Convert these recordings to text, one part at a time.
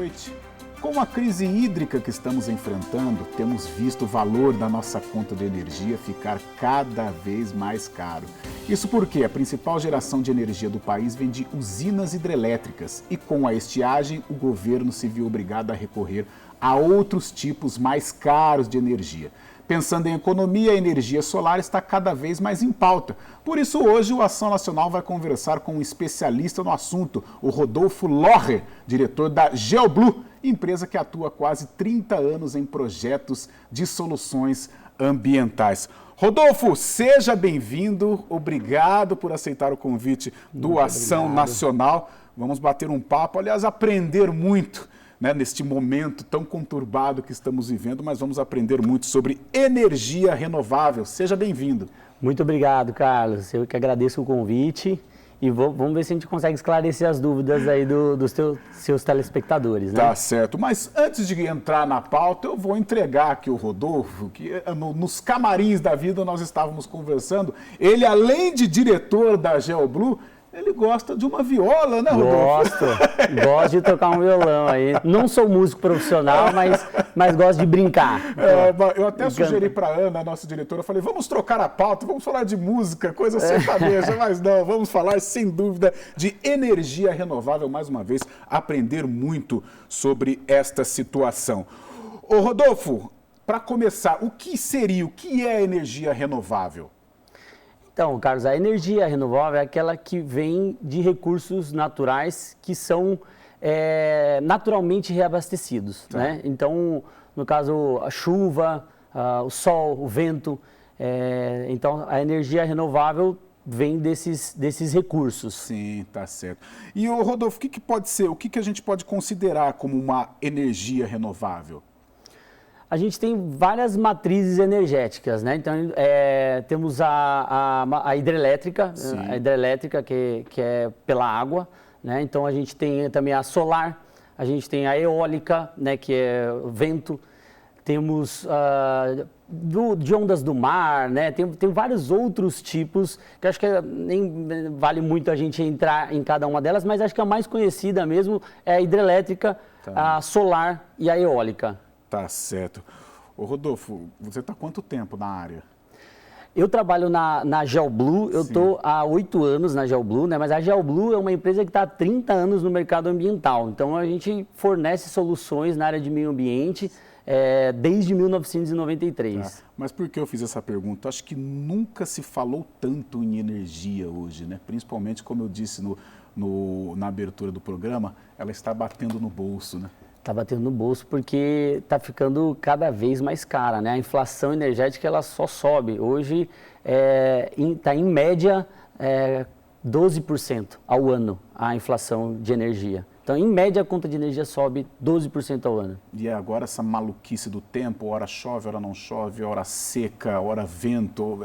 noite. Com a crise hídrica que estamos enfrentando, temos visto o valor da nossa conta de energia ficar cada vez mais caro. Isso porque a principal geração de energia do país vem de usinas hidrelétricas e com a estiagem o governo se viu obrigado a recorrer a outros tipos mais caros de energia. Pensando em economia, a energia solar está cada vez mais em pauta. Por isso, hoje, o Ação Nacional vai conversar com um especialista no assunto, o Rodolfo Loher, diretor da GeoBlue, empresa que atua há quase 30 anos em projetos de soluções ambientais. Rodolfo, seja bem-vindo. Obrigado por aceitar o convite do Ação Nacional. Vamos bater um papo, aliás, aprender muito, né, neste momento tão conturbado que estamos vivendo, mas vamos aprender muito sobre energia renovável. Seja bem-vindo. Muito obrigado, Carlos. Eu que agradeço o convite e vamos ver se a gente consegue esclarecer as dúvidas aí dos seus telespectadores, né? Tá certo, mas antes de entrar na pauta, eu vou entregar aqui o Rodolfo, que nos camarins da vida nós estávamos conversando. Ele, além de diretor da GeoBlue, ele gosta de uma viola, né, Rodolfo? Gosto de tocar um violão aí. Não sou músico profissional, mas gosto de brincar. Eu até sugeri para a Ana, a nossa diretora, eu falei, vamos trocar a pauta, vamos falar de música, coisa sertaneja, mas não, vamos falar, sem dúvida, de energia renovável, mais uma vez, aprender muito sobre esta situação. Ô, Rodolfo, para começar, o que é energia renovável? Então, Carlos, a energia renovável é aquela que vem de recursos naturais que são naturalmente reabastecidos, tá, né? Então, no caso, a chuva, o sol, o vento. Então, a energia renovável vem desses recursos. Sim, tá certo. E, Rodolfo, o que pode ser, o que a gente pode considerar como uma energia renovável? A gente tem várias matrizes energéticas, né? Então, temos a hidrelétrica, sim, a hidrelétrica que é pela água, né? Então, a gente tem também a solar, a gente tem a eólica, né? Que é o vento, temos de ondas do mar, né? Tem vários outros tipos, que acho que nem vale muito a gente entrar em cada uma delas, mas acho que a mais conhecida mesmo é a hidrelétrica, tá, a solar e a eólica. Tá certo. Ô, Rodolfo, você está há quanto tempo na área? Eu trabalho na GeoBlue, eu estou há 8 anos na GeoBlue, né? Mas a GeoBlue é uma empresa que está há 30 anos no mercado ambiental. Então, a gente fornece soluções na área de meio ambiente desde 1993. Tá. Mas por que eu fiz essa pergunta? Acho que nunca se falou tanto em energia hoje, né? Principalmente, como eu disse na abertura do programa, ela está batendo no bolso, né? Está batendo no bolso porque está ficando cada vez mais cara, né? A inflação energética ela só sobe. Hoje está em média 12% ao ano a inflação de energia. Então, em média, a conta de energia sobe 12% ao ano. E agora essa maluquice do tempo, hora chove, hora não chove, hora seca, hora vento,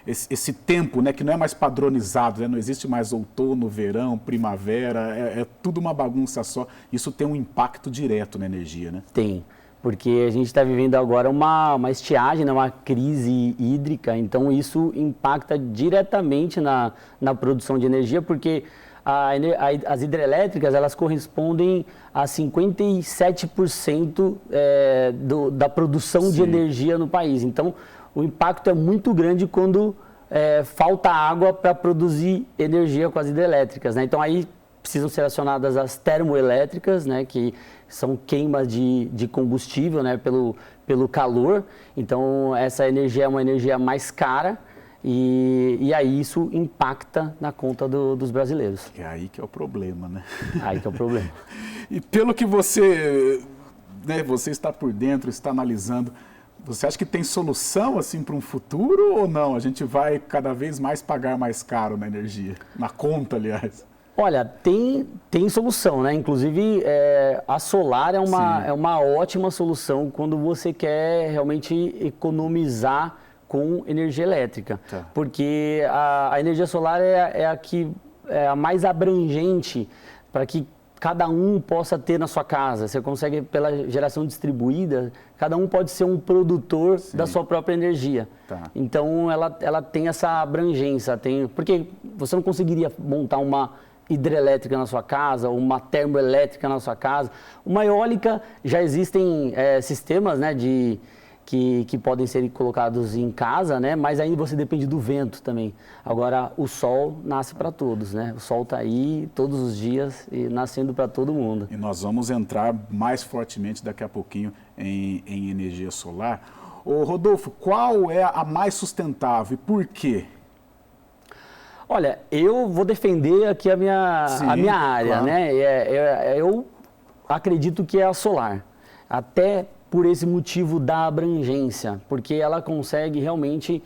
esse tempo, né, que não é mais padronizado, né, não existe mais outono, verão, primavera, é tudo uma bagunça só. Isso tem um impacto direto na energia, né? Tem, porque a gente está vivendo agora uma estiagem, né, uma crise hídrica, então isso impacta diretamente na produção de energia, porque as hidrelétricas, elas correspondem a 57% da produção de energia no país. Então, o impacto é muito grande quando falta água para produzir energia com as hidrelétricas, né? Então, aí precisam ser acionadas as termoelétricas, né? Que são queimas de combustível, né? Pelo calor. Então, essa energia é uma energia mais cara. E aí isso impacta na conta dos brasileiros. É aí que é o problema, né? Aí que é o problema. E pelo que você está por dentro, está analisando, você acha que tem solução assim para um futuro ou não? A gente vai cada vez mais pagar mais caro na energia, na conta, aliás. Olha, tem solução, né? Inclusive, a solar é uma ótima solução quando você quer realmente economizar com energia elétrica, tá, porque a energia solar é a mais abrangente para que cada um possa ter na sua casa. Você consegue, pela geração distribuída, cada um pode ser um produtor, sim, da sua própria energia. Tá. Então, ela tem essa abrangência, porque você não conseguiria montar uma hidrelétrica na sua casa, uma termoelétrica na sua casa. Uma eólica, já existem sistemas, né, que podem ser colocados em casa, né, mas aí você depende do vento também. Agora, o sol nasce para todos, né? O sol está aí todos os dias e nascendo para todo mundo. E nós vamos entrar mais fortemente daqui a pouquinho em energia solar. Ô Rodolfo, qual é a mais sustentável e por quê? Olha, eu vou defender aqui a minha área, claro. né? Eu acredito que é a solar, até por esse motivo da abrangência, porque ela consegue realmente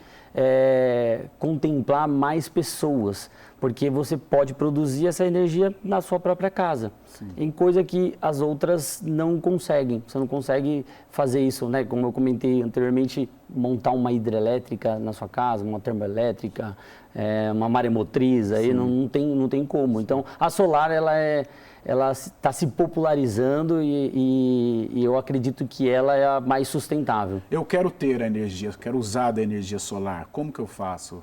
contemplar mais pessoas, porque você pode produzir essa energia na sua própria casa, em coisa que as outras não conseguem. Você não consegue fazer isso, né? Como eu comentei anteriormente, montar uma hidrelétrica na sua casa, uma termoelétrica, uma maremotriz, aí não tem como. Então, a solar, ela está se popularizando e eu acredito que ela é a mais sustentável. Eu quero ter a energia, quero usar da energia solar. Como que eu faço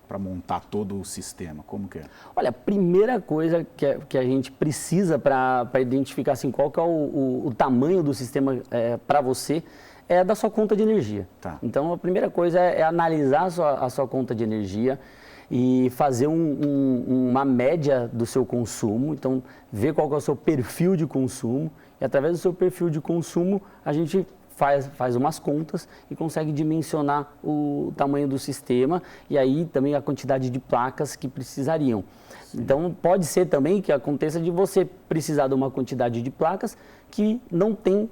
para montar todo o sistema? Como que é? Olha, a primeira coisa que a gente precisa para identificar assim, qual que é o tamanho do sistema para você é da sua conta de energia. Tá. Então, a primeira coisa é analisar a sua conta de energia e fazer uma média do seu consumo. Então, ver qual que é o seu perfil de consumo e através do seu perfil de consumo a gente faz umas contas e consegue dimensionar o tamanho do sistema e aí também a quantidade de placas que precisariam. Então, pode ser também que aconteça de você precisar de uma quantidade de placas que não tem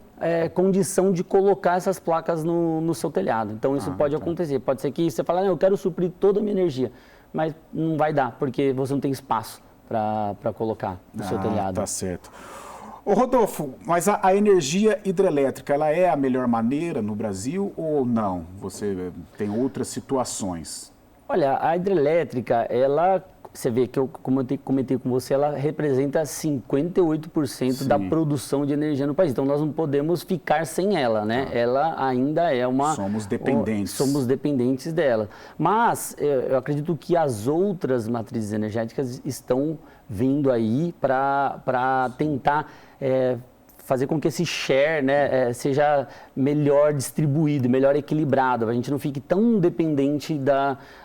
condição de colocar essas placas no seu telhado. Então, isso pode acontecer. Pode ser que você fale, eu quero suprir toda a minha energia, mas não vai dar, porque você não tem espaço para colocar no seu telhado. Tá certo. Ô Rodolfo, mas a energia hidrelétrica, ela é a melhor maneira no Brasil ou não? Você tem outras situações? Olha, a hidrelétrica, você vê que como eu comentei com você, ela representa 58% da produção de energia no país. Então, nós não podemos ficar sem ela, né? Ela ainda é uma... Somos dependentes. Somos dependentes dela. Mas eu acredito que as outras matrizes energéticas estão vindo aí para tentar fazer com que esse share, né, seja melhor distribuído, melhor equilibrado. A gente não fique tão dependente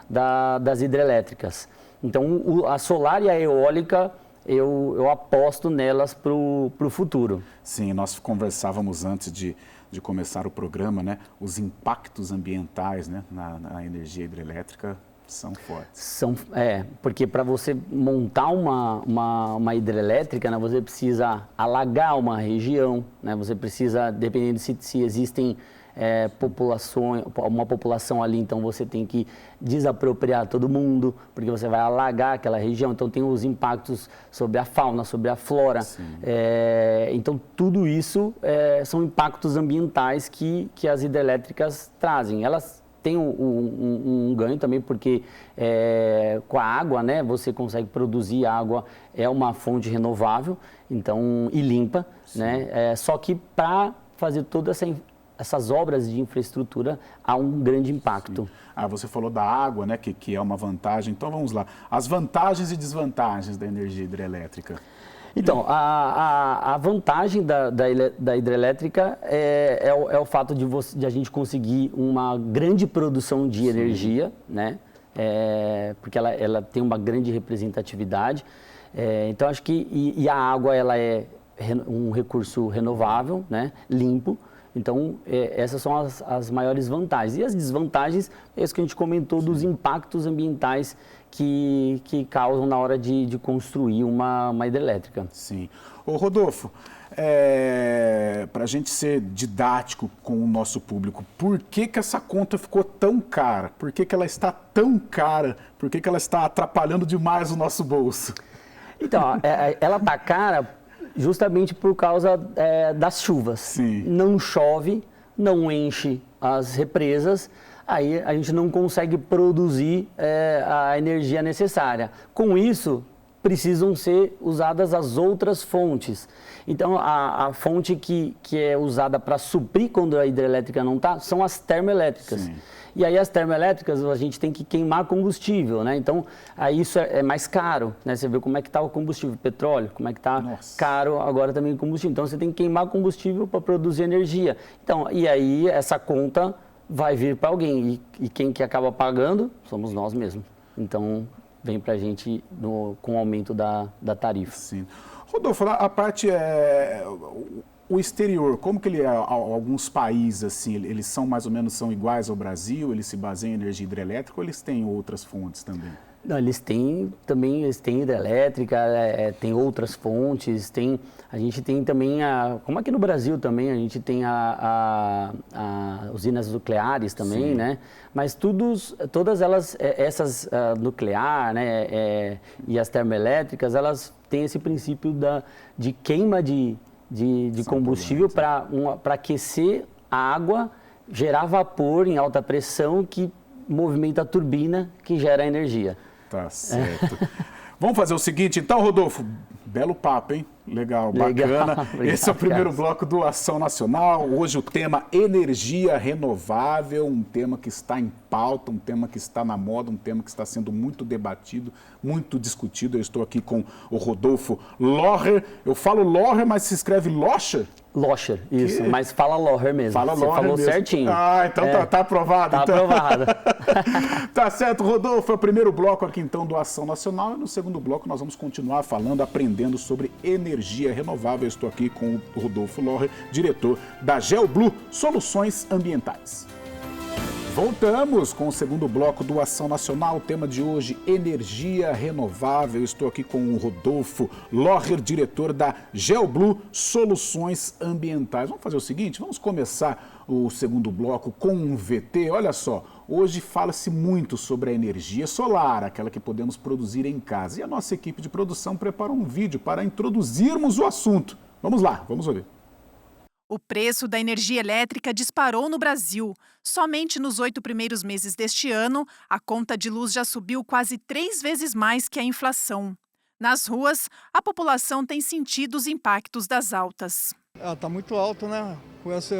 das hidrelétricas. Então, a solar e a eólica, eu aposto nelas para o futuro. Sim, nós conversávamos antes de começar o programa, né? Os impactos ambientais, né, na energia hidrelétrica são fortes. Porque para você montar uma hidrelétrica, né, você precisa alagar uma região, né, você precisa, dependendo se existem uma população ali, então você tem que desapropriar todo mundo, porque você vai alagar aquela região, então tem os impactos sobre a fauna, sobre a flora. Então tudo isso são impactos ambientais que as hidrelétricas trazem. Elas têm um ganho também, porque com a água, né, você consegue produzir água, é uma fonte renovável, então, e limpa, né? Só que para fazer toda essas obras de infraestrutura, há um grande impacto. Você falou da água, né, que é uma vantagem. Então, vamos lá. As vantagens e desvantagens da energia hidrelétrica. Então, a vantagem da hidrelétrica é o fato de a gente conseguir uma grande produção de energia, né? Porque ela tem uma grande representatividade. Então, acho que e a água ela é um recurso renovável, né? Limpo. Então, essas são as maiores vantagens. E as desvantagens, é isso que a gente comentou, dos impactos ambientais que causam na hora de construir uma hidrelétrica. Sim. Ô Rodolfo, para a gente ser didático com o nosso público, por que essa conta ficou tão cara? Por que ela está tão cara? Por que ela está atrapalhando demais o nosso bolso? Então, ela está cara justamente por causa das chuvas. Sim. Não chove, não enche as represas, aí a gente não consegue produzir a energia necessária. Com isso, precisam ser usadas as outras fontes. Então, a fonte que é usada para suprir quando a hidrelétrica não está, são as termoelétricas. Sim. E aí as termoelétricas, a gente tem que queimar combustível, né? Então, aí isso é mais caro, né? Você vê como é que está o combustível, petróleo, como é que está caro agora também o combustível. Então, você tem que queimar combustível para produzir energia. Então, e aí essa conta vai vir para alguém. E quem que acaba pagando somos nós mesmos. Então, vem para a gente com o aumento da tarifa. Sim. Rodolfo, a parte o exterior, como que ele é? Alguns países assim, eles são mais ou menos são iguais ao Brasil? Eles se baseiam em energia hidrelétrica ou eles têm outras fontes também? Não, eles têm hidrelétrica, tem outras fontes, a gente tem também, como aqui no Brasil também, a gente tem usinas nucleares também, né? Mas todas elas, essas nuclear, né, e as termoelétricas, elas têm esse princípio de queima de combustível para aquecer a água, gerar vapor em alta pressão que movimenta a turbina que gera energia. Tá certo. Vamos fazer o seguinte, então, Rodolfo, belo papo, hein? Legal, bacana. Obrigado, esse é o primeiro bloco do Ação Nacional. Hoje o tema energia renovável, um tema que está em pauta, um tema que está na moda, um tema que está sendo muito debatido, muito discutido. Eu estou aqui com o Rodolfo Loher. Eu falo Loher, mas se escreve Locher? Locher, isso, mas fala Loher mesmo. Fala Você Loher falou mesmo. Certinho. Ah, então tá aprovado. Tá então. aprovado. Tá certo, Rodolfo. É o primeiro bloco aqui então do Ação Nacional. E no segundo bloco nós vamos continuar falando, aprendendo sobre energia renovável. Eu estou aqui com o Rodolfo Loher, diretor da GeoBlue Soluções Ambientais. Voltamos com o segundo bloco do Ação Nacional. O tema de hoje, energia renovável. Estou aqui com o Rodolfo Loher, diretor da GeoBlue Soluções Ambientais. Vamos fazer o seguinte, vamos começar o segundo bloco com um VT. Olha só, hoje fala-se muito sobre a energia solar, aquela que podemos produzir em casa. E a nossa equipe de produção preparou um vídeo para introduzirmos o assunto. Vamos lá, vamos ouvir. O preço da energia elétrica disparou no Brasil. Somente nos 8 primeiros meses deste ano, a conta de luz já subiu quase 3 vezes mais que a inflação. Nas ruas, a população tem sentido os impactos das altas. Está muito alto, né? Com esse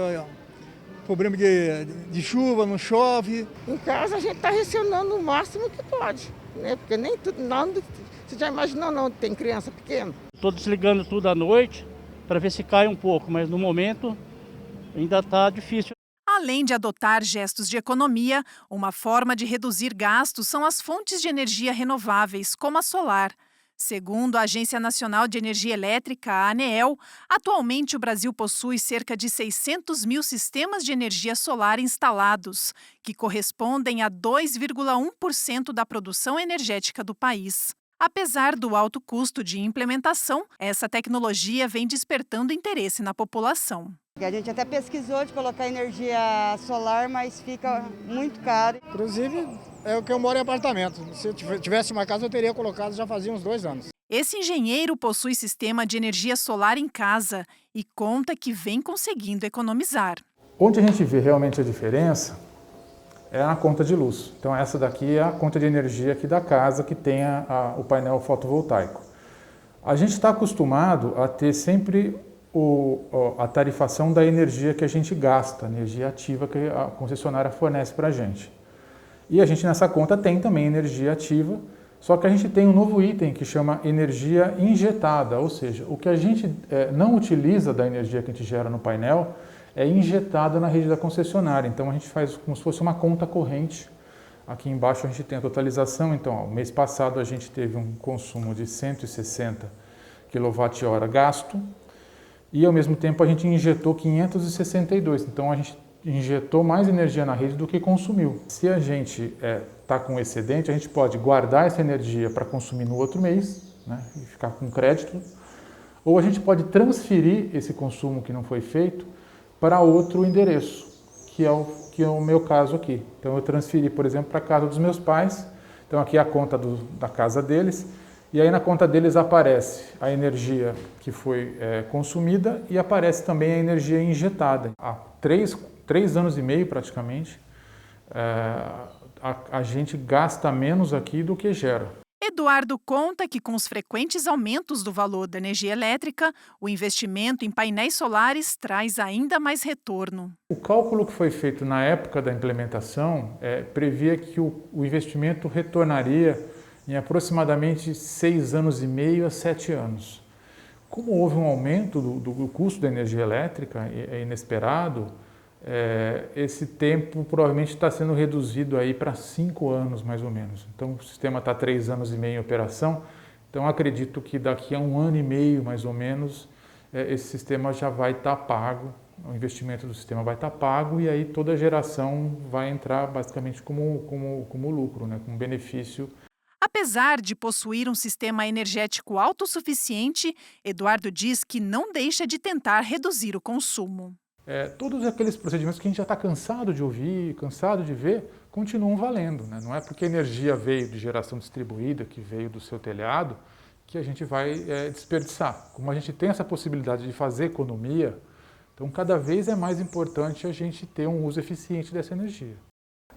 problema de chuva, não chove. Em casa a gente está racionando o máximo que pode, né? Porque nem tudo, não, você já imaginou não, tem criança pequena. Estou desligando tudo à noite para ver se cai um pouco, mas no momento ainda está difícil. Além de adotar gestos de economia, uma forma de reduzir gastos são as fontes de energia renováveis, como a solar. Segundo a Agência Nacional de Energia Elétrica, a ANEEL, atualmente o Brasil possui cerca de 600 mil sistemas de energia solar instalados, que correspondem a 2,1% da produção energética do país. Apesar do alto custo de implementação, essa tecnologia vem despertando interesse na população. A gente até pesquisou de colocar energia solar, mas fica muito caro. Inclusive, é o que eu moro em apartamento. Se eu tivesse uma casa, eu teria colocado já fazia uns 2 anos. Esse engenheiro possui sistema de energia solar em casa e conta que vem conseguindo economizar. Onde a gente vê realmente a diferença é na conta de luz. Então essa daqui é a conta de energia aqui da casa que tem o painel fotovoltaico. A gente está acostumado a ter sempre a tarifação da energia que a gente gasta, a energia ativa que a concessionária fornece para a gente. E a gente nessa conta tem também energia ativa, só que a gente tem um novo item que chama energia injetada, ou seja, o que a gente não utiliza da energia que a gente gera no painel é injetada na rede da concessionária. Então a gente faz como se fosse uma conta corrente. Aqui embaixo a gente tem a totalização. Então, o mês passado a gente teve um consumo de 160 kWh gasto e ao mesmo tempo a gente injetou 562. Então a gente injetou mais energia na rede do que consumiu. Se a gente está com excedente, a gente pode guardar essa energia para consumir no outro mês, né, e ficar com crédito, ou a gente pode transferir esse consumo que não foi feito para outro endereço, que é o meu caso aqui. Então eu transferi, por exemplo, para a casa dos meus pais. Então aqui é a conta da casa deles. E aí na conta deles aparece a energia que foi consumida e aparece também a energia injetada. Há 3 anos e meio praticamente, a gente gasta menos aqui do que gera. Eduardo conta que, com os frequentes aumentos do valor da energia elétrica, o investimento em painéis solares traz ainda mais retorno. O cálculo que foi feito na época da implementação previa que o investimento retornaria em aproximadamente 6 anos e meio a 7 anos. Como houve um aumento do custo da energia elétrica inesperado, esse tempo provavelmente está sendo reduzido aí para 5 anos, mais ou menos. Então, o sistema está 3 anos e meio em operação, então acredito que daqui a 1 ano e meio, mais ou menos, esse sistema já vai estar pago, o investimento do sistema vai estar pago e aí toda a geração vai entrar basicamente como lucro, né, como benefício. Apesar de possuir um sistema energético autossuficiente, Eduardo diz que não deixa de tentar reduzir o consumo. Todos aqueles procedimentos que a gente já está cansado de ouvir, cansado de ver, continuam valendo, né? Não é porque a energia veio de geração distribuída, que veio do seu telhado, que a gente vai desperdiçar. Como a gente tem essa possibilidade de fazer economia, então cada vez é mais importante a gente ter um uso eficiente dessa energia.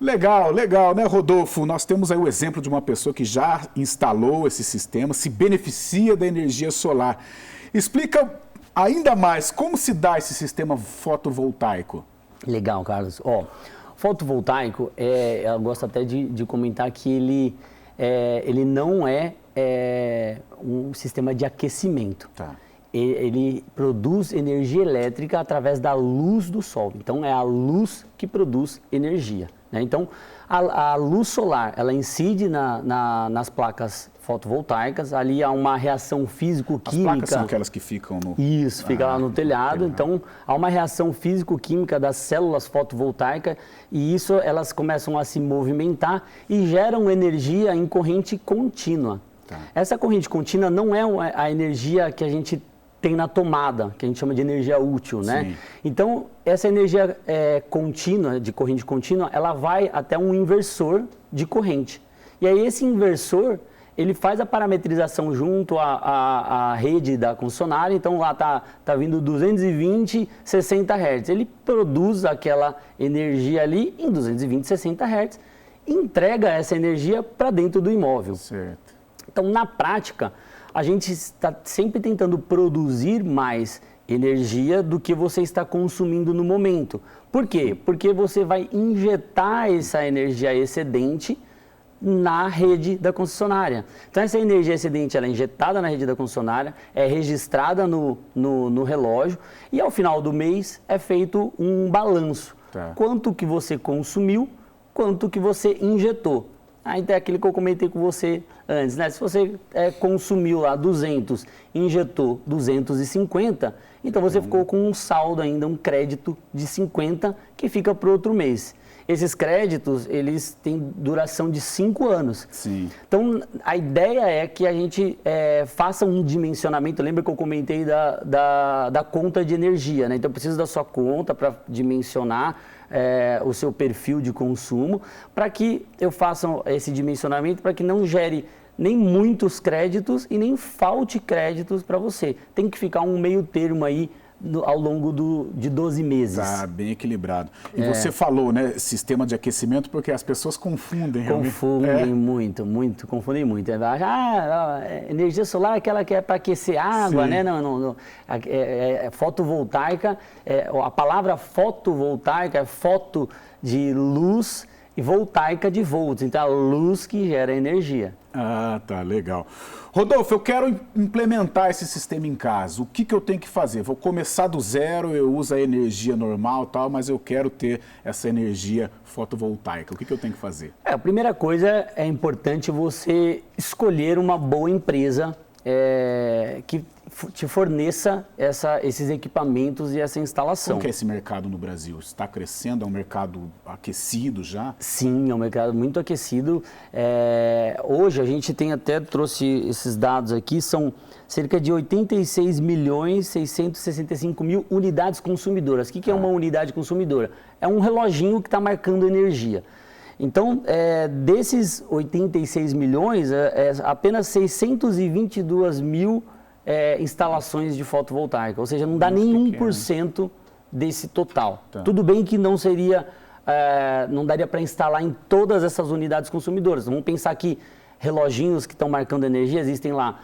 Legal, legal, né, Rodolfo? Nós temos aí o exemplo de uma pessoa que já instalou esse sistema, se beneficia da energia solar. Explica ainda mais como se dá esse sistema fotovoltaico. Legal, Carlos. Fotovoltaico, eu gosto até de comentar que ele não é um sistema de aquecimento. Tá. Ele produz energia elétrica através da luz do sol. Então, é a luz que produz energia, né? Então, a luz solar, ela incide nas placas fotovoltaicas. Ali há uma reação físico-química. As placas são aquelas que ficam no... Isso, fica lá no telhado. Então, há uma reação físico-química das células fotovoltaicas e elas começam a se movimentar e geram energia em corrente contínua. Tá. Essa corrente contínua não é a energia que a gente tem na tomada, que a gente chama de energia útil, né? Sim. Então, essa energia contínua, de corrente contínua, ela vai até um inversor de corrente. E aí esse inversor, ele faz a parametrização junto à rede da concessionária, então lá tá vindo 220, 60 Hz. Ele produz aquela energia ali em 220, 60 Hz, e entrega essa energia para dentro do imóvel. Certo. Então, na prática, a gente está sempre tentando produzir mais energia do que você está consumindo no momento. Por quê? Porque você vai injetar essa energia excedente na rede da concessionária. Então, essa energia excedente ela é injetada na rede da concessionária, é registrada no relógio e, ao final do mês, é feito um balanço. Tá. Quanto que você consumiu, quanto que você injetou. Então é aquilo que eu comentei com você antes, né? Se você consumiu lá 200, injetou 250, então você ficou com um saldo ainda, um crédito de 50 que fica para o outro mês. Esses créditos, eles têm duração de 5 anos. Sim. Então, a ideia é que a gente faça um dimensionamento. Lembra que eu comentei da conta de energia, né? Então, eu preciso da sua conta para dimensionar o seu perfil de consumo, para que eu faça esse dimensionamento, para que não gere nem muitos créditos e nem falte créditos para você. Tem que ficar um meio termo aí ao longo de 12 meses. Tá bem equilibrado. E você falou, né, sistema de aquecimento, porque as pessoas confundem realmente. Confundem muito, confundem muito. Energia solar é aquela que é para aquecer água, Sim. né? Não, fotovoltaica, a palavra fotovoltaica é foto de luz e voltaica de volts, então é a luz que gera energia. Ah, tá, legal. Rodolfo, eu quero implementar esse sistema em casa. O que eu tenho que fazer? Vou começar do zero, eu uso a energia normal e tal, mas eu quero ter essa energia fotovoltaica. O que eu tenho que fazer? A primeira coisa é importante você escolher uma boa empresa que te forneça esses equipamentos e essa instalação. Como que é esse mercado no Brasil? Está crescendo? É um mercado aquecido já? Sim, é um mercado muito aquecido. Hoje a gente trouxe esses dados aqui, são cerca de 86.665.000 unidades consumidoras. O que é uma unidade consumidora? É um reloginho que está marcando energia. Então, desses 86 milhões, apenas 622 mil instalações de fotovoltaica, ou seja, não dá nem 1% desse total. Tá. Tudo bem que não daria para instalar em todas essas unidades consumidoras. Vamos pensar que reloginhos que estão marcando energia, existem lá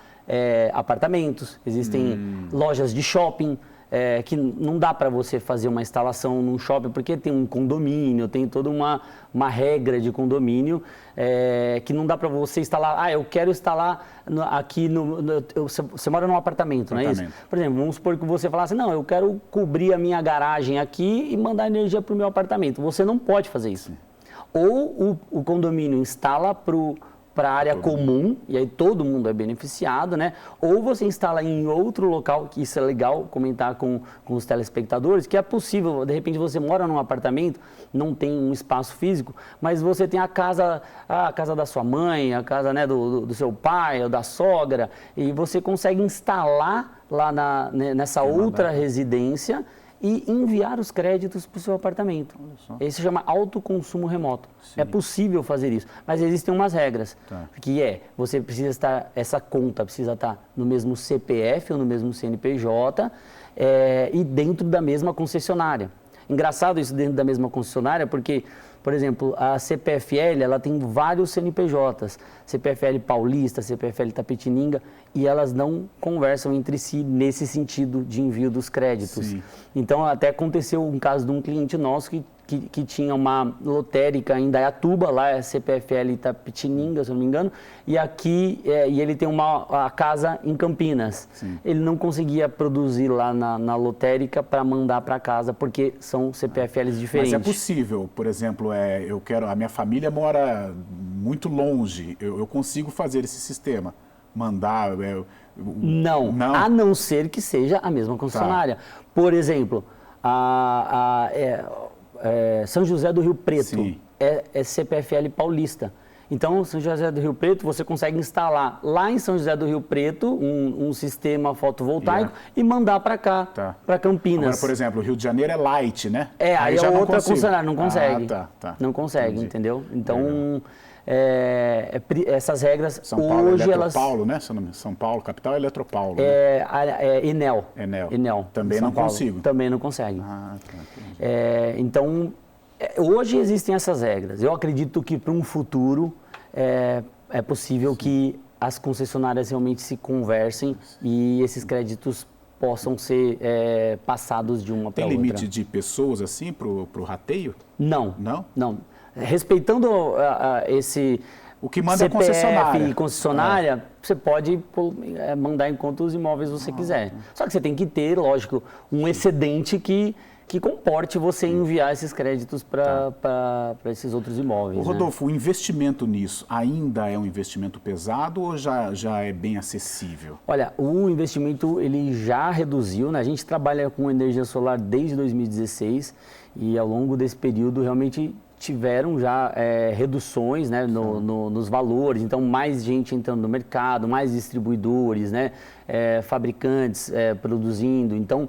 apartamentos, existem lojas de shopping, que não dá para você fazer uma instalação num shopping, porque tem um condomínio, tem toda uma regra de condomínio, que não dá para você instalar, eu quero instalar aqui, você mora num apartamento, não é isso? Por exemplo, vamos supor que você falasse, não, eu quero cobrir a minha garagem aqui e mandar energia para o meu apartamento. Você não pode fazer isso. Ou o condomínio instala para a área comum, e aí todo mundo é beneficiado, né? Ou você instala em outro local, que isso é legal comentar com os telespectadores, que é possível, de repente você mora num apartamento, não tem um espaço físico, mas você tem a casa da sua mãe, a casa, né, do seu pai ou da sogra, e você consegue instalar lá nessa outra residência e enviar os créditos para o seu apartamento. Esse se chama autoconsumo remoto. Sim. É possível fazer isso, mas existem umas regras, que você precisa estar, essa conta precisa estar no mesmo CPF ou no mesmo CNPJ e dentro da mesma concessionária. Engraçado isso dentro da mesma concessionária, porque, por exemplo, a CPFL, ela tem vários CNPJs, CPFL Paulista, CPFL Tapetininga, e elas não conversam entre si nesse sentido de envio dos créditos. Sim. Então, até aconteceu um caso de um cliente nosso que tinha uma lotérica em Indaiatuba, lá é CPFL Tapetininga, se eu não me engano, e aqui, e ele tem a casa em Campinas. Sim. Ele não conseguia produzir lá na lotérica para mandar para casa, porque são CPFLs diferentes. Mas é possível, por exemplo, a minha família mora muito longe, eu consigo fazer esse sistema, mandar... Não, a não ser que seja a mesma concessionária. Por exemplo, São José do Rio Preto é CPFL Paulista. Então, São José do Rio Preto, você consegue instalar lá em São José do Rio Preto um sistema fotovoltaico e mandar para cá, para Campinas. Agora, por exemplo, o Rio de Janeiro é light, né? Aí é outra concessionária, não consegue. Não consegue, entendi. Entendeu? Então, essas regras São Paulo hoje é Eletropaulo, né? São Paulo, capital é Eletropaulo. Enel. Também não consigo. Também não consegue. Então, hoje existem essas regras. Eu acredito que para um futuro é possível que as concessionárias realmente se conversem e esses créditos possam ser passados de uma para outra. Tem limite de pessoas assim para o rateio? Não. Não? Não. Respeitando esse... O que manda CPF é concessionária. E concessionária, você pode mandar em quantos imóveis você quiser. Só que você tem que ter, lógico, um excedente que comporte você enviar esses créditos para esses outros imóveis. Rodolfo, o investimento nisso ainda é um investimento pesado ou já é bem acessível? Olha, o investimento ele já reduziu, né? A gente trabalha com energia solar desde 2016 e ao longo desse período realmente tiveram já reduções, né, nos valores, então mais gente entrando no mercado, mais distribuidores, né, fabricantes produzindo, então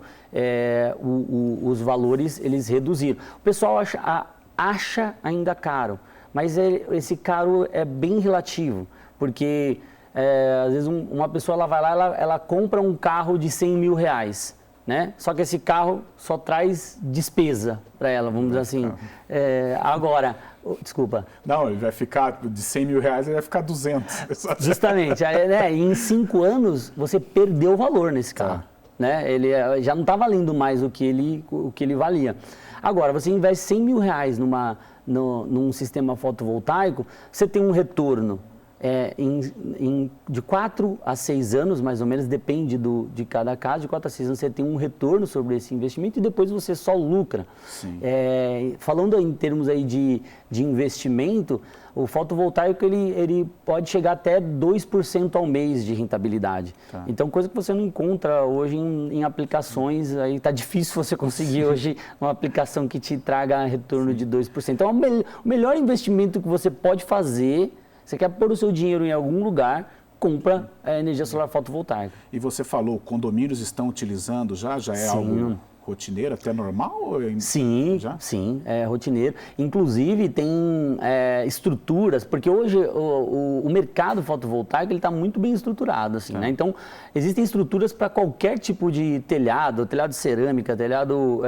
os valores eles reduziram. O pessoal acha ainda caro, mas esse caro é bem relativo, porque às vezes uma pessoa ela vai lá, ela compra um carro de 100 mil reais, né? Só que esse carro só traz despesa para ela, vamos dizer assim. Agora, desculpa. Não, ele vai ficar de 100 mil reais, ele vai ficar 200. Justamente. Em 5 anos, você perdeu o valor nesse carro. Né? Ele já não está valendo mais o que ele valia. Agora, você investe 100 mil reais num sistema fotovoltaico, você tem um retorno de 4 a 6 anos, mais ou menos, depende de cada caso, de 4 a 6 anos você tem um retorno sobre esse investimento e depois você só lucra. Falando em termos aí de investimento, o fotovoltaico ele pode chegar até 2% ao mês de rentabilidade. Então, coisa que você não encontra hoje em aplicações, aí está difícil você conseguir hoje uma aplicação que te traga retorno de 2%. Então, o melhor investimento que você pode fazer, você quer pôr o seu dinheiro em algum lugar, compra energia solar fotovoltaica. E você falou, condomínios estão utilizando já é algo rotineiro, até normal? Sim, é rotineiro. Inclusive tem estruturas, porque hoje o mercado fotovoltaico está muito bem estruturado. Assim, né? Então, existem estruturas para qualquer tipo de telhado de cerâmica, telhado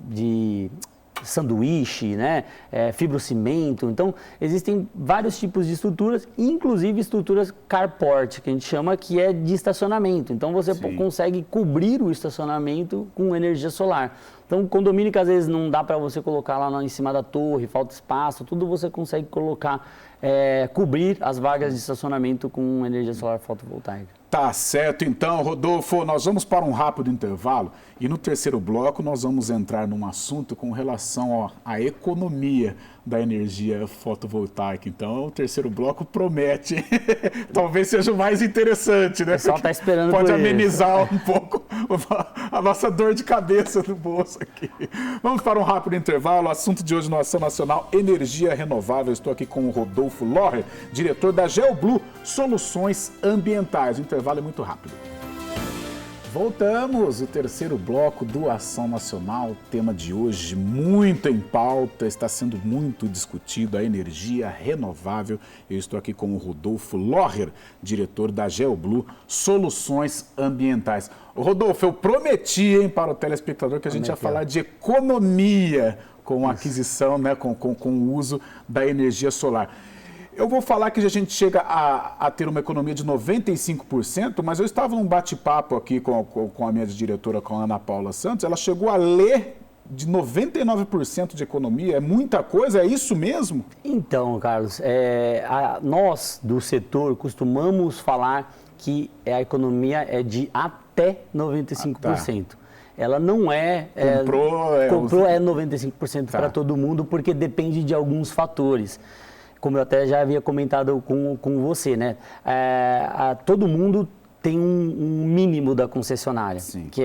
de sanduíche, né? Fibrocimento. Então, existem vários tipos de estruturas, inclusive estruturas carport, que a gente chama que é de estacionamento. Então, você consegue cobrir o estacionamento com energia solar. Então, condomínio que às vezes não dá para você colocar lá em cima da torre, falta espaço, tudo você consegue colocar, cobrir as vagas de estacionamento com energia solar fotovoltaica. Tá certo, então, Rodolfo, nós vamos para um rápido intervalo e no terceiro bloco nós vamos entrar num assunto com relação à economia da energia fotovoltaica. Então, o terceiro bloco promete, talvez seja o mais interessante, né? O pessoal está esperando por pode isso. Amenizar um pouco a nossa dor de cabeça no bolso aqui. Vamos para um rápido intervalo. O assunto de hoje no Ação Nacional, energia renovável. Estou aqui com o Rodolfo Lohrer, diretor da GeoBlue Soluções Ambientais. O intervalo é muito rápido. Voltamos, o terceiro bloco do Ação Nacional, o tema de hoje muito em pauta, está sendo muito discutido, a energia renovável. Eu estou aqui com o Rodolfo Lohrer, diretor da GeoBlue Soluções Ambientais. Rodolfo, eu prometi, para o telespectador que a gente ia falar de economia com a aquisição, né, com o uso da energia solar. Eu vou falar que a gente chega a ter uma economia de 95%, mas eu estava num bate-papo aqui com a minha diretora, com a Ana Paula Santos, ela chegou a ler de 99% de economia, é muita coisa, é isso mesmo? Então, Carlos, nós do setor costumamos falar que a economia é de até 95%. Ela não é... Comprou é 95% para todo mundo, porque depende de alguns fatores. Como eu até já havia comentado com você, né? Todo mundo tem um mínimo da concessionária, que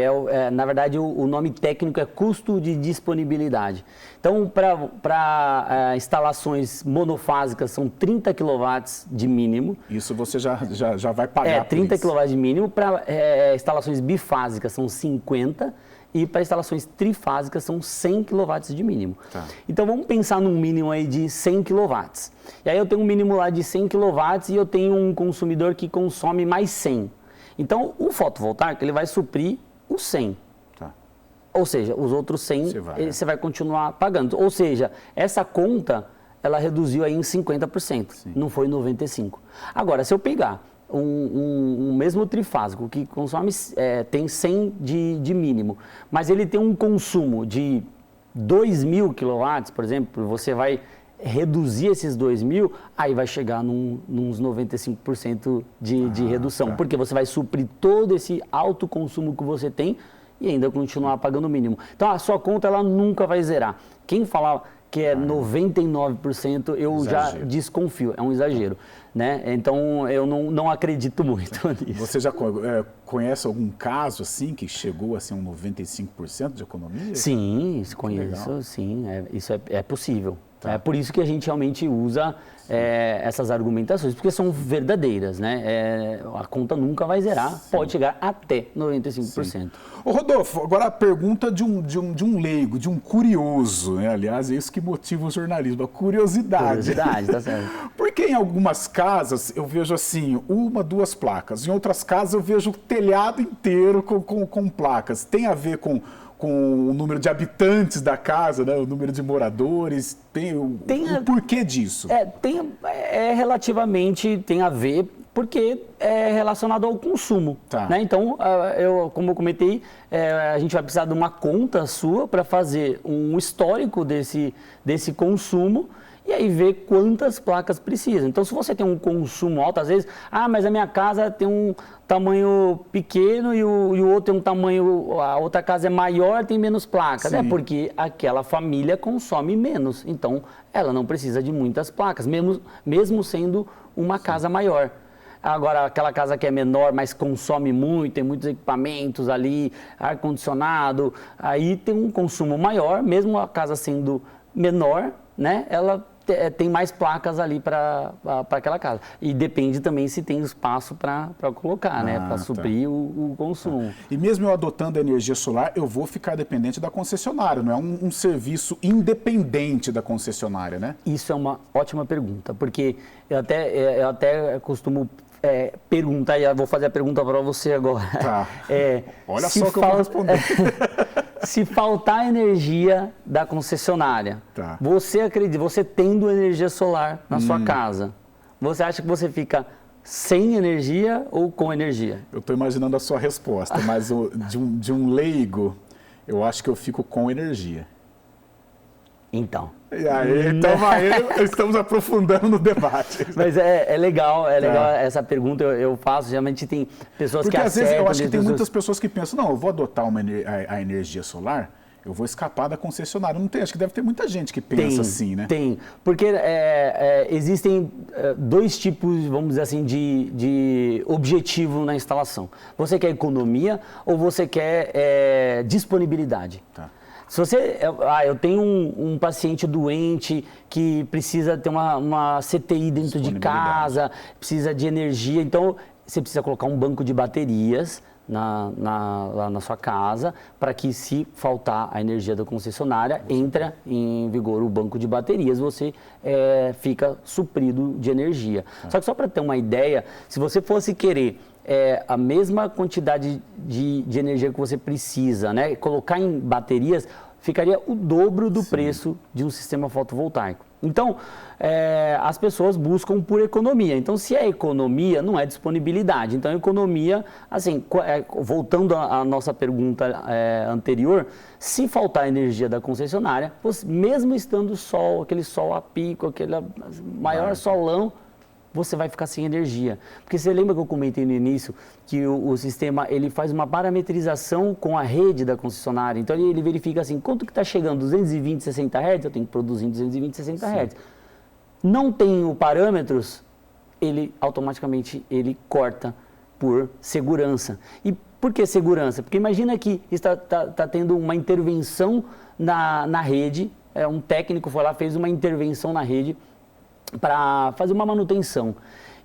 na verdade, o nome técnico é custo de disponibilidade. Então, para instalações monofásicas, são 30 kW de mínimo. Isso você já vai pagar 30 kW de mínimo. Para instalações bifásicas, são 50 e para instalações trifásicas são 100 kW de mínimo. Tá. Então vamos pensar num mínimo aí de 100 kW. E aí eu tenho um mínimo lá de 100 kW e eu tenho um consumidor que consome mais 100. Então o fotovoltaico ele vai suprir os 100. Tá. Ou seja, os outros 100 você vai continuar pagando. Ou seja, essa conta ela reduziu aí em 50%, não foi 95%. Agora, se eu pegar um mesmo trifásico que consome, tem 100 de mínimo, mas ele tem um consumo de 2.000 kW, por exemplo, você vai reduzir esses 2.000, aí vai chegar nos 95% de redução, porque você vai suprir todo esse alto consumo que você tem e ainda continuar pagando o mínimo. Então, a sua conta ela nunca vai zerar. Quem falar que é 99%, eu já desconfio, é um exagero. Né? Então, eu não acredito muito nisso. Você já conhece algum caso assim que chegou a ser um 95% de economia? Sim, conheço, sim, isso é possível. Tá. É por isso que a gente realmente usa essas argumentações, porque são verdadeiras, né? A conta nunca vai zerar, pode chegar até 95%. Ô Rodolfo, agora a pergunta de um leigo, de um curioso, né? Aliás, é isso que motiva o jornalismo, a curiosidade. Curiosidade, tá certo. Porque em algumas casas eu vejo assim, 1, 2 placas, em outras casas eu vejo o telhado inteiro com placas. Tem a ver com o número de habitantes da casa, né? O número de moradores, o porquê disso? Relativamente tem a ver, porque é relacionado ao consumo. Tá. Né? Então, como eu comentei, a gente vai precisar de uma conta sua para fazer um histórico desse consumo e aí ver quantas placas precisa. Então, se você tem um consumo alto, às vezes, mas a minha casa tem um tamanho pequeno e o outro tem um tamanho, a outra casa é maior, tem menos placas. Sim. É porque aquela família consome menos, então ela não precisa de muitas placas, mesmo sendo uma casa maior. Agora, aquela casa que é menor, mas consome muito, tem muitos equipamentos ali, ar-condicionado, aí tem um consumo maior, mesmo a casa sendo menor, né? Ela tem mais placas ali para aquela casa. E depende também se tem espaço para colocar, né? Para suprir o consumo. E mesmo eu adotando a energia solar, eu vou ficar dependente da concessionária, não é um serviço independente da concessionária, né? Isso é uma ótima pergunta, porque eu até costumo perguntar, e eu vou fazer a pergunta para você agora. Tá. Olha só que eu vou responder. se faltar energia da concessionária, Tá. você acredita, você tendo energia solar na sua casa, você acha que você fica sem energia ou com energia? Eu estou imaginando a sua resposta, mas de um leigo, eu acho que eu fico com energia. Então. E aí, então estamos aprofundando no debate. Mas é legal essa pergunta, eu faço, geralmente tem pessoas Porque que às vezes eu acertam, acho que tem pessoas... muitas pessoas que pensam, não, eu vou adotar a energia solar, eu vou escapar da concessionária. Não tem, acho que deve ter muita gente que pensa assim, né? Tem, porque existem dois tipos, vamos dizer assim, de objetivo na instalação. Você quer economia ou você quer disponibilidade? Tá. Se você, eu tenho um paciente doente que precisa ter uma CTI dentro de casa, precisa de energia, então você precisa colocar um banco de baterias lá na sua casa, para que se faltar a energia da concessionária, entra em vigor o banco de baterias, você fica suprido de energia. Só que só para ter uma ideia, se você fosse querer a mesma quantidade de energia que você precisa, né, colocar em baterias, ficaria o dobro do preço de um sistema fotovoltaico. Então, as pessoas buscam por economia. Então, se é economia, não é disponibilidade. Então, economia, assim, voltando à nossa pergunta anterior, se faltar energia da concessionária, mesmo estando sol, aquele sol a pico, aquele maior solão, você vai ficar sem energia. Porque você lembra que eu comentei no início que o sistema ele faz uma parametrização com a rede da concessionária. Então ele verifica assim, quanto que está chegando, 220, 60 Hz, eu tenho que produzir em 220, 60 Hz. Não tenho parâmetros, ele automaticamente corta por segurança. E por que segurança? Porque imagina que está tendo uma intervenção na rede, um técnico foi lá, fez uma intervenção na rede, para fazer uma manutenção.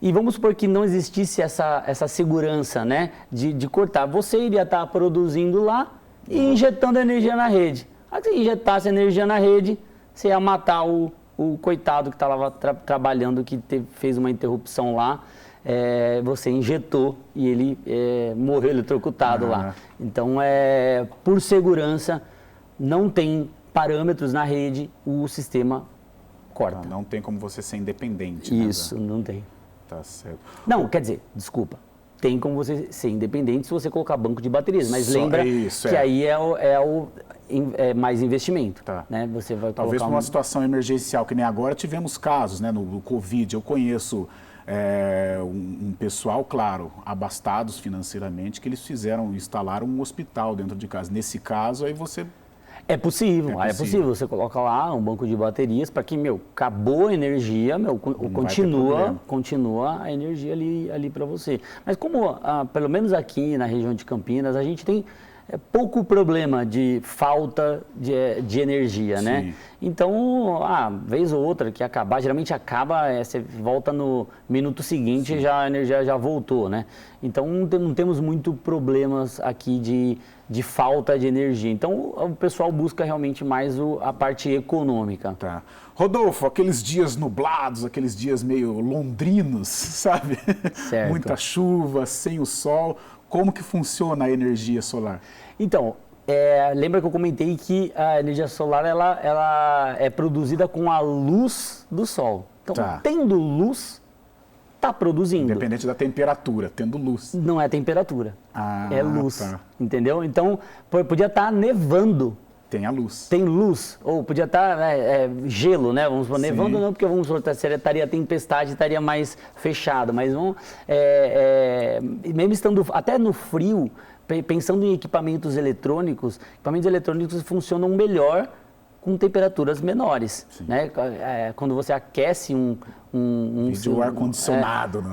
E vamos supor que não existisse essa segurança, né, de cortar. Você iria estar produzindo lá e injetando energia na rede. Se injetasse energia na rede, você ia matar o coitado que estava trabalhando, que fez uma interrupção lá. Você injetou e ele morreu eletrocutado lá. Então, por segurança, não tem parâmetros na rede, o sistema corta. Não tem como você ser independente. Isso, não tem. Tá certo. Não, quer dizer, desculpa. Tem como você ser independente se você colocar banco de baterias, mas lembra que aí é mais investimento. Tá. Né? Você vai Talvez numa situação emergencial, que nem agora tivemos casos, né, no Covid. Eu conheço um pessoal, claro, abastados financeiramente, que eles instalaram um hospital dentro de casa. Nesse caso, aí você... É possível. Você coloca lá um banco de baterias para que, acabou a energia, continua a energia ali para você. Mas como, pelo menos aqui na região de Campinas, a gente tem pouco problema de falta de energia, Sim. né? Então, vez ou outra que acabar, geralmente acaba, você volta no minuto seguinte e a energia já voltou, né? Então, não temos muito problemas aqui de falta de energia. Então, o pessoal busca realmente mais a parte econômica. Tá. Rodolfo, aqueles dias nublados, aqueles dias meio londrinos, sabe? Certo. Muita chuva, sem o sol. Como que funciona a energia solar? Então, lembra que eu comentei que a energia solar ela é produzida com a luz do sol. Então, tendo luz, está produzindo. Independente da temperatura, tendo luz. Não é temperatura, é luz, entendeu? Então, podia estar nevando. Tem a luz. Tem luz, ou podia estar gelo, né? Vamos supor, nevando não, porque vamos supor, estaria tempestade, estaria mais fechado, mas mesmo estando até no frio, pensando em equipamentos eletrônicos funcionam melhor com temperaturas menores, né? Quando você aquece um ar-condicionado,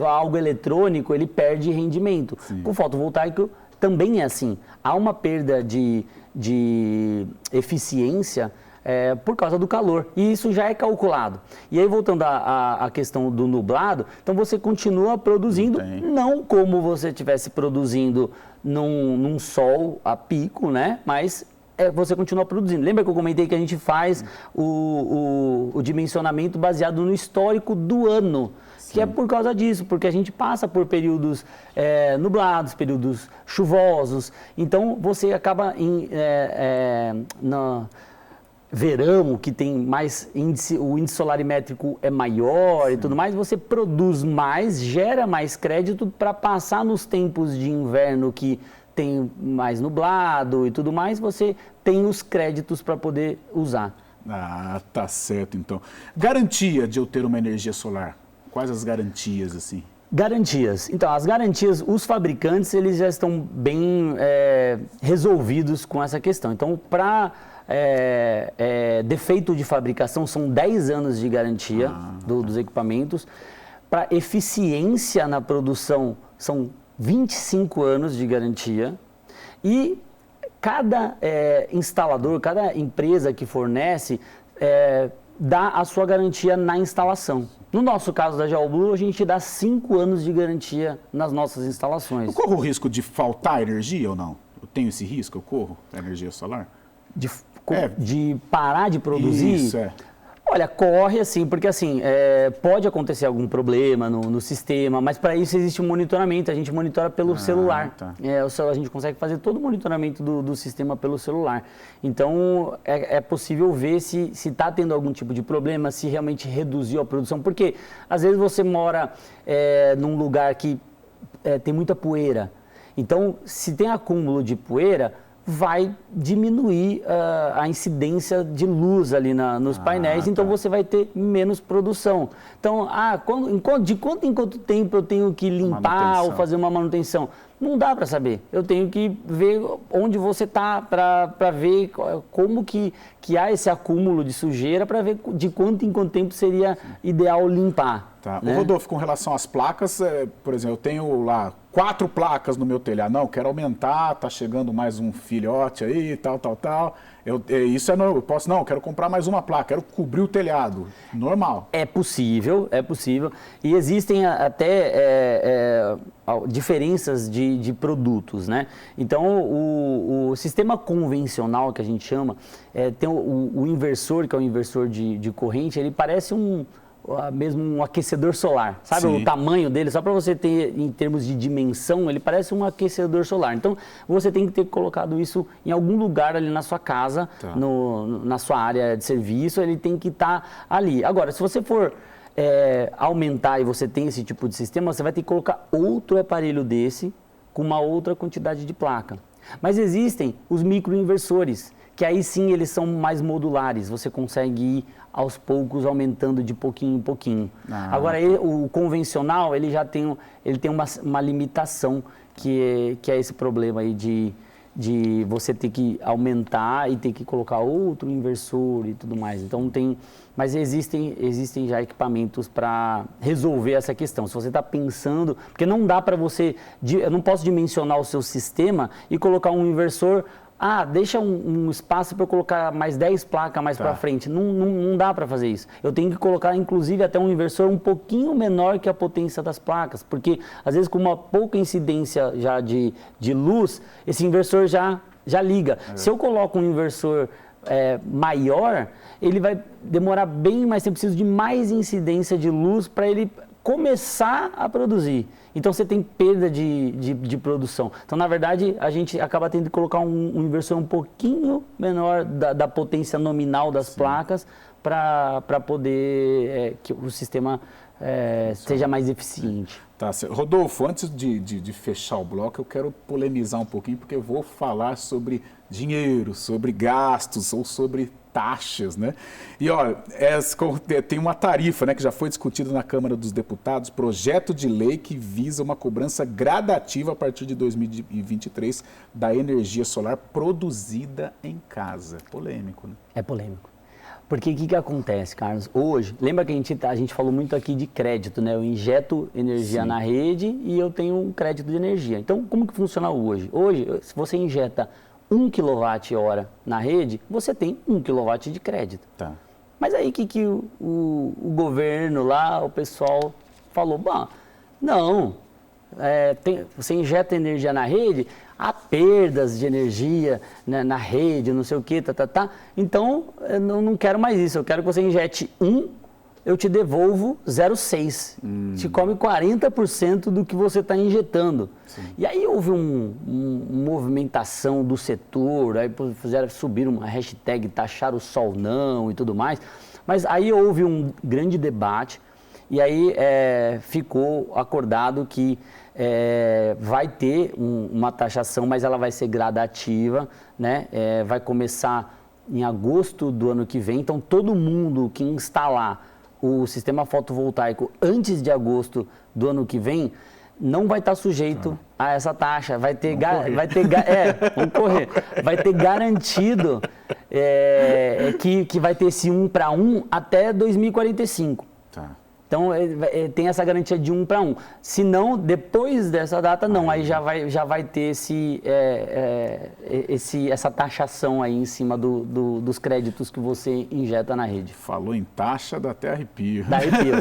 algo eletrônico, ele perde rendimento. Sim. Com o fotovoltaico também é assim. Há uma perda de eficiência por causa do calor. E isso já é calculado. E aí, voltando à questão do nublado, então você continua produzindo, não como você estivesse produzindo num sol a pico, né? Mas você continua produzindo. Lembra que eu comentei que a gente faz o dimensionamento baseado no histórico do ano? Sim. que é por causa disso, porque a gente passa por períodos nublados, períodos chuvosos, então você acaba no verão, que tem mais índice, o índice solarimétrico é maior e tudo mais, você produz mais, gera mais crédito para passar nos tempos de inverno que tem mais nublado e tudo mais, você tem os créditos para poder usar. Ah, tá certo então. Garantia de eu ter uma energia solar? Quais as garantias assim? Garantias. Então, as garantias, os fabricantes, eles já estão bem resolvidos com essa questão. Então, para defeito de fabricação, são 10 anos de garantia dos equipamentos. Para eficiência na produção, são 25 anos de garantia. E cada instalador, cada empresa que fornece, dá a sua garantia na instalação. No nosso caso da Geoblue, a gente dá 5 anos de garantia nas nossas instalações. Eu corro o risco de faltar energia ou não? Eu tenho esse risco? Eu corro a energia solar? De parar de produzir? Isso, Olha, corre assim, porque assim, pode acontecer algum problema no sistema, mas para isso existe um monitoramento, a gente monitora pelo celular. Tá. A gente consegue fazer todo o monitoramento do sistema pelo celular. Então, é possível ver se está tendo algum tipo de problema, se realmente reduziu a produção, porque às vezes você mora num lugar que tem muita poeira. Então, se tem acúmulo de poeira, vai diminuir a incidência de luz ali nos painéis, então você vai ter menos produção. Então, de quanto em quanto tempo eu tenho que limpar ou fazer uma manutenção? Não dá para saber. Eu tenho que ver onde você está para ver como que há esse acúmulo de sujeira, para ver de quanto em quanto tempo seria ideal limpar. Tá. Né? O Rodolfo, com relação às placas, por exemplo, eu tenho lá 4 placas no meu telhado. Não, quero aumentar, tá chegando mais um filhote aí, tal. Eu posso, não, quero comprar mais uma placa, quero cobrir o telhado. Normal. É possível. E existem até diferenças de produtos, né? Então, o sistema convencional, que a gente chama, tem o inversor, que é o inversor de corrente, ele parece mesmo um aquecedor solar, sabe? Sim. O tamanho dele, só para você ter em termos de dimensão, ele parece um aquecedor solar. Então, você tem que ter colocado isso em algum lugar ali na sua casa, na sua área de serviço, ele tem que estar ali. Agora, se você for aumentar e você tem esse tipo de sistema, você vai ter que colocar outro aparelho desse com uma outra quantidade de placa. Mas existem os microinversores, que aí sim eles são mais modulares, você consegue ir aos poucos aumentando de pouquinho em pouquinho. Agora, o convencional, ele já tem uma limitação, que é esse problema aí de você ter que aumentar e ter que colocar outro inversor e tudo mais. Então, mas existem já equipamentos para resolver essa questão. Se você está pensando, porque não dá para você, eu não posso dimensionar o seu sistema e colocar um inversor, deixa um espaço para eu colocar mais 10 placas mais para frente. Não dá para fazer isso. Eu tenho que colocar, inclusive, até um inversor um pouquinho menor que a potência das placas, porque, às vezes, com uma pouca incidência já de luz, esse inversor já liga. Se eu coloco um inversor maior, ele vai demorar bem mais tempo, preciso de mais incidência de luz para ele começar a produzir. Então, você tem perda de produção. Então, na verdade, a gente acaba tendo que colocar um inversor um pouquinho menor da potência nominal das placas para poder que o sistema seja mais eficiente. Tá certo. Rodolfo, antes de fechar o bloco, eu quero polemizar um pouquinho, porque eu vou falar sobre dinheiro, sobre gastos ou sobre taxas, né? E olha, tem uma tarifa, né, que já foi discutida na Câmara dos Deputados, projeto de lei que visa uma cobrança gradativa a partir de 2023 da energia solar produzida em casa. Polêmico, né? É polêmico. Porque o que acontece, Carlos? Hoje, lembra que a gente falou muito aqui de crédito, né? Eu injeto energia na rede e eu tenho um crédito de energia. Então, como que funciona hoje? Hoje, se você injeta 1 kWh na rede, você tem 1 kW de crédito. Tá. Mas aí que o governo lá, o pessoal falou, não, você injeta energia na rede, há perdas de energia, né, na rede, não sei o que, então eu não quero mais isso, eu quero que você injete 1 eu te devolvo 0,6. Te come 40% do que você está injetando. Sim. E aí houve uma movimentação do setor, aí fizeram subir uma hashtag taxar o sol não e tudo mais. Mas aí houve um grande debate e aí ficou acordado que vai ter uma taxação, mas ela vai ser gradativa, né? Vai começar em agosto do ano que vem. Então, todo mundo que instalar o sistema fotovoltaico antes de agosto do ano que vem não vai estar sujeito a essa taxa. Vai ter garantido que vai ter esse 1 para 1 até 2045. Tá. Então, tem essa garantia de 1 para 1. Se não, depois dessa data, não. Aí já vai ter essa taxação aí em cima dos créditos que você injeta na rede. Falou em taxa, dá até arrepio. Dá arrepio.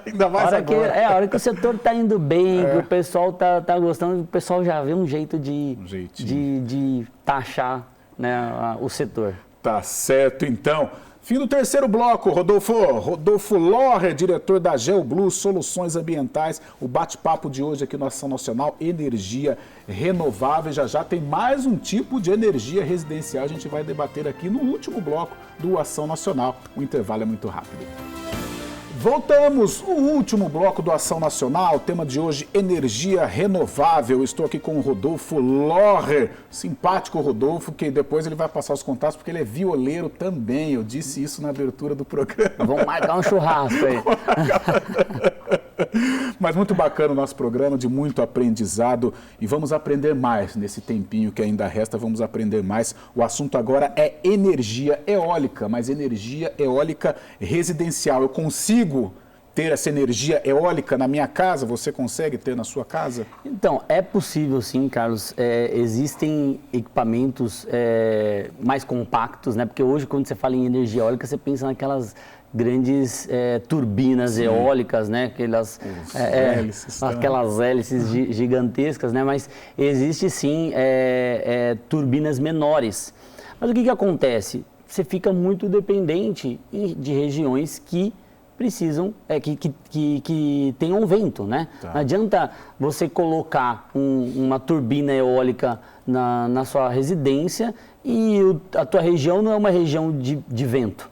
Ainda mais agora. A hora que o setor está indo bem, que o pessoal tá gostando, o pessoal já vê um jeito de taxar, né, o setor. Tá certo, então. Fim do terceiro bloco, Rodolfo Lohrer, diretor da GeoBlue Soluções Ambientais. O bate-papo de hoje aqui no Ação Nacional, energia renovável. Já tem mais um tipo de energia residencial. A gente vai debater aqui no último bloco do Ação Nacional. O intervalo é muito rápido. Voltamos, o último bloco do Ação Nacional, tema de hoje, energia renovável. Estou aqui com o Rodolfo Lohrer, simpático Rodolfo, que depois ele vai passar os contatos, porque ele é violeiro também, eu disse isso na abertura do programa. Vamos marcar um churrasco aí. Mas muito bacana o nosso programa, de muito aprendizado, e vamos aprender mais nesse tempinho que ainda resta, vamos aprender mais. O assunto agora é energia eólica, mas energia eólica residencial. Eu consigo ter essa energia eólica na minha casa? Você consegue ter na sua casa? Então, é possível sim, Carlos. Existem equipamentos mais compactos, né? Porque hoje, quando você fala em energia eólica, você pensa naquelas grandes turbinas eólicas, né? Aquelas hélices gigantescas, né? Mas existe sim turbinas menores. Mas o que acontece? Você fica muito dependente de regiões que precisam, que tenham vento, né? Tá. Não adianta você colocar uma turbina eólica na sua residência e a tua região não é uma região de vento.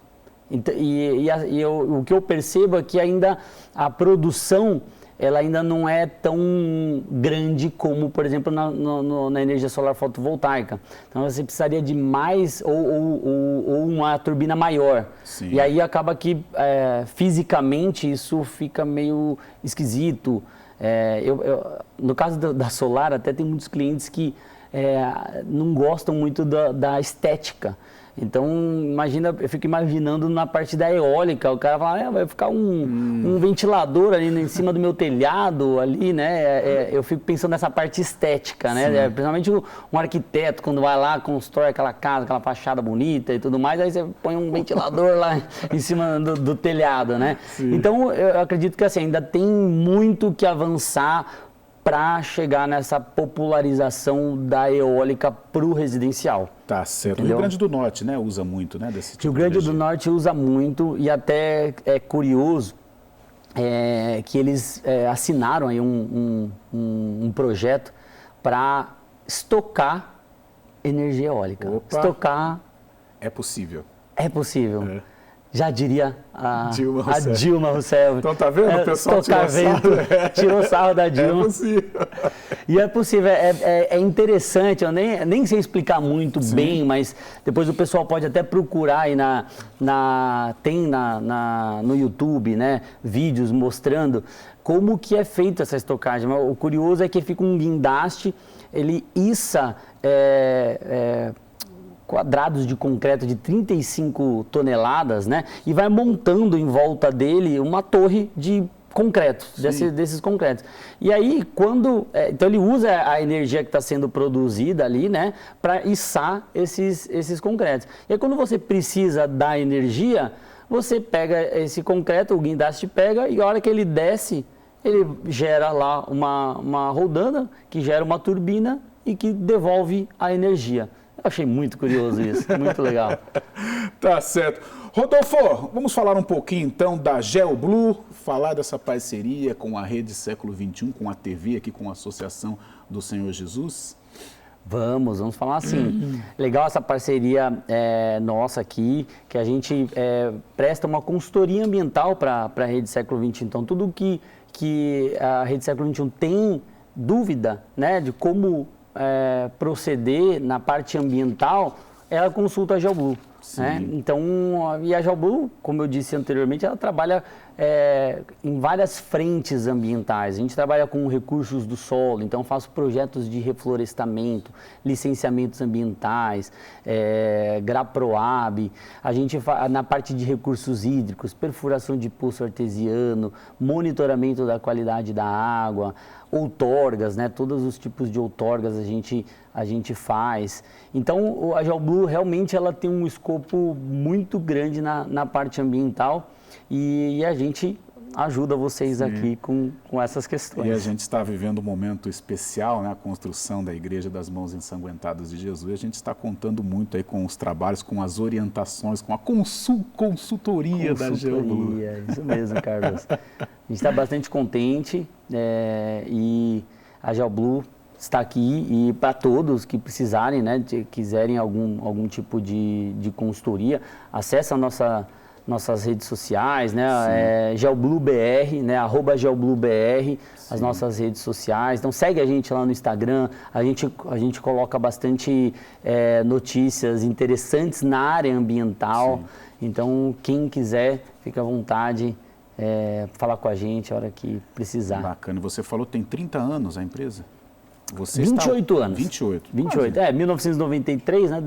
Então, o que eu percebo é que ainda a produção ela ainda não é tão grande como, por exemplo, na energia solar fotovoltaica. Então, você precisaria de mais ou uma turbina maior. Sim. E aí acaba que, fisicamente, isso fica meio esquisito. No caso da solar, até tem muitos clientes que não gostam muito da estética. Então, eu fico imaginando na parte da eólica, o cara fala, vai ficar um ventilador ali em cima do meu telhado, ali, né? Eu fico pensando nessa parte estética, né? Principalmente um arquiteto, quando vai lá, constrói aquela casa, aquela fachada bonita e tudo mais, aí você põe um ventilador lá em cima do telhado, né? Sim. Então, eu acredito que assim, ainda tem muito que avançar para chegar nessa popularização da eólica para o residencial. Tá certo. O Rio Grande do Norte, né, usa muito, né, desse tipo Rio Grande do Norte usa muito, e até é curioso que eles assinaram aí um projeto para estocar energia eólica. Opa. Estocar... É possível. É possível. Já diria a Dilma Rousseff. Então, tá vendo? O pessoal tirou sarro da Dilma. É possível. E é possível, é interessante, eu nem sei explicar muito bem, mas depois o pessoal pode até procurar aí no YouTube, né, vídeos mostrando como que é feita essa estocagem. O curioso é que fica um guindaste, ele issa quadrados de concreto de 35 toneladas, né? E vai montando em volta dele uma torre de concreto, desses concretos. E aí, então ele usa a energia que está sendo produzida ali, né? Para içar esses concretos. E aí, quando você precisa da energia, você pega esse concreto, o guindaste pega, e a hora que ele desce, ele gera lá uma rodana, que gera uma turbina e que devolve a energia. Eu achei muito curioso isso, muito legal. Tá certo. Rodolfo, vamos falar um pouquinho então da GeoBlue, falar dessa parceria com a Rede Século XXI, com a TV aqui, com a Associação do Senhor Jesus. Vamos falar assim. Legal essa parceria nossa aqui, que a gente presta uma consultoria ambiental para a Rede Século XXI. Então, tudo que a Rede Século XXI tem dúvida, né, de como proceder na parte ambiental, ela consulta a GeoBlue. Né? Então, e a GeoBlue, como eu disse anteriormente, ela trabalha em várias frentes ambientais. A gente trabalha com recursos do solo, então faço projetos de reflorestamento, licenciamentos ambientais, GRAPROAB, a gente na parte de recursos hídricos, perfuração de poço artesiano, monitoramento da qualidade da água, outorgas, né? Todos os tipos de outorgas a gente faz. Então, a GeoBlue realmente ela tem um escopo muito grande na parte ambiental e a gente ajuda vocês aqui com essas questões. E a gente está vivendo um momento especial, né? A construção da Igreja das Mãos Ensanguentadas de Jesus. E a gente está contando muito aí com os trabalhos, com as orientações, com a consultoria da GeoBlue. Isso mesmo, Carlos. A gente está bastante contente e a GeoBlue está aqui e para todos que precisarem, né, quiserem algum tipo de consultoria, acesse nossas redes sociais, né, GeoBlueBR, né, @GeoBlueBR, as nossas redes sociais. Então segue a gente lá no Instagram, a gente coloca bastante notícias interessantes na área ambiental. Sim. Então quem quiser, fica à vontade, falar com a gente a hora que precisar. Bacana. Você falou que tem 30 anos a empresa? Você 28 anos. 28. 28. 1993, né?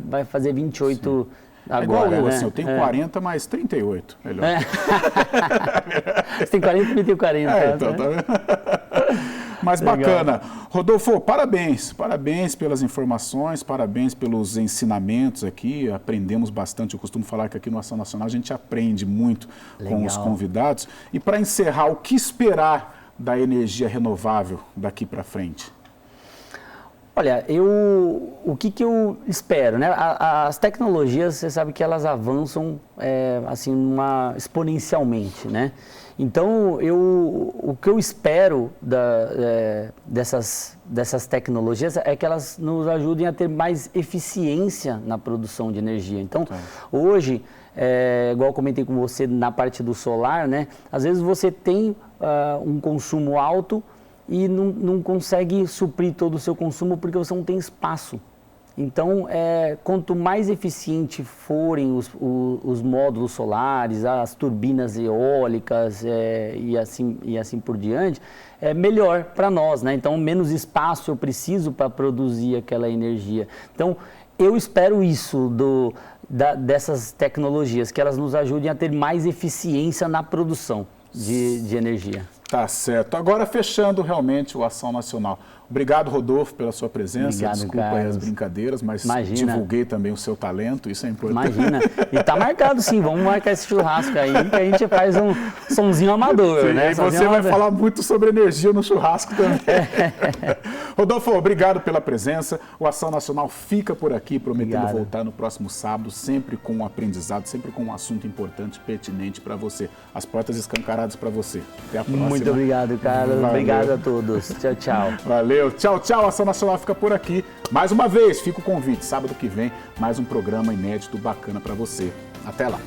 Vai fazer 28 agora, igual eu, né? assim, eu tenho 40, mas 38. Melhor. Você tem 40 e eu tenho 40. Então, tá vendo? Mas bacana. Rodolfo, parabéns pelas informações, parabéns pelos ensinamentos aqui, aprendemos bastante. Eu costumo falar que aqui no Ação Nacional a gente aprende muito com os convidados. E para encerrar, o que esperar da energia renovável daqui para frente? Olha, o que eu espero, né? As tecnologias, você sabe que elas avançam assim, exponencialmente, né? Então, o que eu espero dessas tecnologias é que elas nos ajudem a ter mais eficiência na produção de energia. Então, hoje, igual eu comentei com você na parte do solar, né? Às vezes você tem um consumo alto e não consegue suprir todo o seu consumo porque você não tem espaço. Então, quanto mais eficiente forem os módulos solares, as turbinas eólicas e assim por diante, é melhor para nós, né? Então, menos espaço eu preciso para produzir aquela energia. Então, eu espero isso dessas tecnologias, que elas nos ajudem a ter mais eficiência na produção de energia. Tá certo. Agora, fechando realmente o Ação Nacional. Obrigado, Rodolfo, pela sua presença. Obrigado, desculpa aí as brincadeiras, mas divulguei também o seu talento, isso é importante. Imagina. E tá marcado sim, vamos marcar esse churrasco aí, que a gente faz um sonzinho amador, sim, né? E você vai falar muito sobre energia no churrasco também. Rodolfo, obrigado pela presença. O Ação Nacional fica por aqui, prometendo voltar no próximo sábado, sempre com um aprendizado, sempre com um assunto importante, pertinente para você. As portas escancaradas para você. Até a próxima. Muito obrigado, Carlos. Valeu. Obrigado a todos. Tchau, tchau. Valeu. Tchau, tchau. A Ação Nacional fica por aqui. Mais uma vez, fica o convite. Sábado que vem, mais um programa inédito bacana para você. Até lá.